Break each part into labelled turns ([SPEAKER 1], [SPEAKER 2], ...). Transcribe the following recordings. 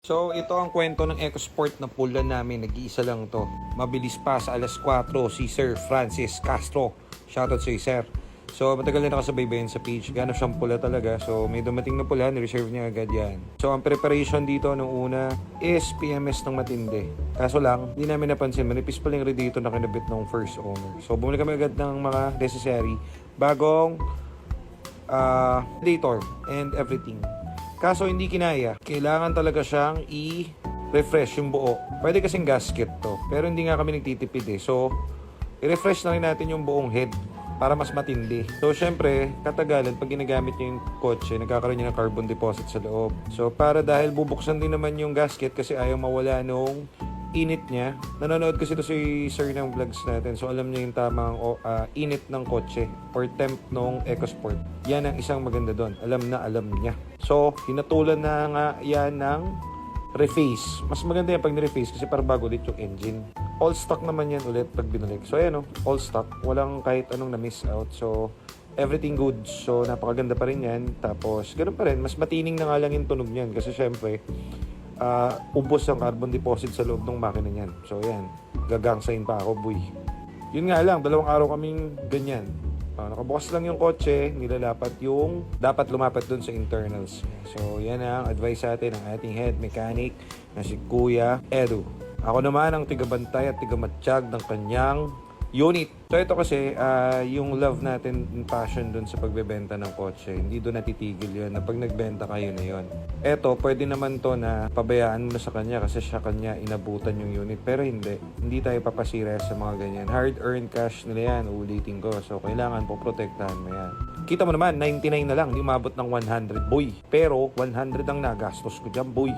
[SPEAKER 1] So, ito ang kwento ng EcoSport na pula namin. Nag-iisa lang to. Mabilis pa sa alas 4, si Sir Francis Castro. Shoutout sa Sir. So, matagal na nakasabay-bayan sa page. Gano'n siyang pula talaga. So, may dumating na pula, ni-reserve niya agad yan. So, ang preparation dito nung una is PMS ng matindi. Kaso lang, hindi namin napansin. Manipis pa lang radiator na kinabit ng first owner. So, bumili kami agad ng mga necessary. Bagong radiator and everything. Kaso hindi kinaya. Kailangan talaga siyang i-refresh yung buo. Pwede kasing gasket to. Pero hindi nga kami nagtitipid eh. So, i-refresh na rin natin yung buong head para mas matindi. So, syempre, katagalan, pag ginagamit niyo yung kotse, nagkakaroon niya ng carbon deposit sa loob. So, para dahil bubuksan din naman yung gasket kasi ayaw mawala nung init niya. Nanonood kasi ito si Sir ng vlogs natin. So, alam niya yung tamang init ng kotse or temp ng EcoSport. Yan ang isang maganda doon. Alam niya. So, hinatulan na nga yan ng reface. Mas maganda yan pag ni-reface kasi para bago ulit yung engine. All stock naman yan ulit pag binalik. So, ayan o. All stock. Walang kahit anong na-miss out. So, everything good. So, napakaganda pa rin yan. Tapos, ganun pa rin. Mas matining na nga lang yung tunog niyan. Kasi syempre, ubos ang carbon deposit sa loob ng makina niyan. So, ayan. Gagangsain pa ako, boy. Yun nga lang. 2 araw kaming ganyan. Nakabukas lang yung kotse, nilalapat yung dapat lumapat dun sa internals. So, yan ang advice sa atin ng ating head mechanic na si Kuya Edu. Ako naman ang tigabantay at tigamatsyag ng kanyang unit. So, ito kasi, yung love natin and passion dun sa pagbebenta ng kotse, hindi dun natitigil yun na pag nagbenta kayo na yun. Eto, pwede naman to na pabayaan mo na sa kanya kasi siya kanya inabutan yung unit. Pero hindi. Hindi tayo papasira sa mga ganyan. Hard-earned cash nila yan, uulitin ko. So, kailangan po protektahan mo yan. Kita mo naman, 99 na lang, hindi umabot ng 100, boy. Pero, 100 ang nagastos ko dyan, boy.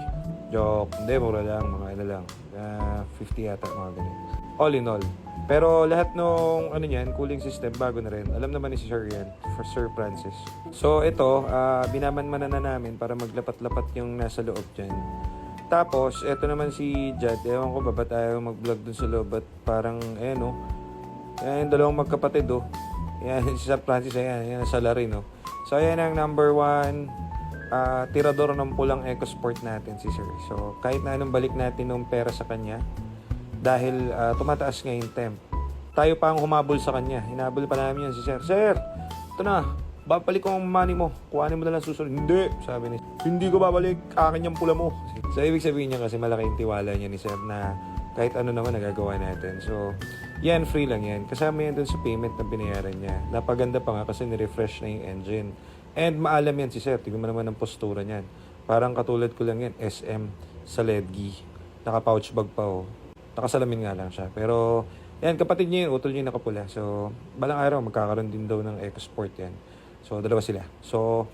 [SPEAKER 1] Joke. Hindi, mura lang, mga ano lang. 50 yata, mga ganyan. All in all. Pero lahat nung cooling system bago na rin. Alam naman ni Sir yan, for Sir Francis. So ito, binamanmanan na namin para maglapat-lapat yung nasa loob dyan. Tapos, ito naman si Jad. Ewan ko ba tayo mag-vlog dun sa loob at parang, ayan o. Yan, dalawang magkapatid o. Yan, si Sir Francis, ayan sa rin o. So ayan ang number 1 tirador ng pulang EcoSport natin si Sir. So kahit na anong balik natin ng pera sa kanya, dahil tumataas nga yung temp. Tayo pa ang humabol sa kanya. Hinabol pa namin yan si Sir. Sir, ito na. Babalik ko ang money mo. Kuhanin mo na lang susunod. Hindi. Sabi ni hindi ko babalik. Akin yung pula mo. So, ibig sabihin niya kasi malaki yung tiwala niya ni Sir na kahit ano naman nagagawa natin. So, yan, free lang yan. Kasama yan dun sa payment na binayaran niya. Napaganda pa nga kasi ni-refresh na yung engine. And maalam yan si Sir. Tignan mo naman ang postura niyan. Parang katulad ko lang yan. SM sa Ledgi. Naka-pouch bag pa oh. Nakasalamin nga lang siya. Pero, yan, kapatid niya yun, utol niya nakapula. So, balang araw, magkakaroon din daw ng EcoSport yan. So, dalawa sila. So,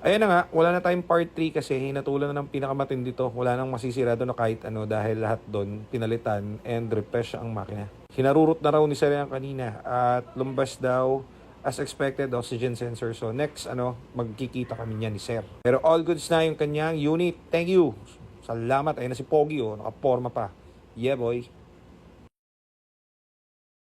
[SPEAKER 1] ayan na nga, wala na tayong part 3 kasi hinatulan na ng pinakamatindi dito. Wala nang masisira doon na kahit ano dahil lahat doon pinalitan and refresh ang makina. Hinarurot na raw ni Sir yan kanina at lumbas daw as expected oxygen sensor. So, next, magkikita kami niya ni Sir. Pero all goods na yung kanyang unit. Thank you. Salamat. Ayun na si Pogi, nakaporma pa. Yeah, boy.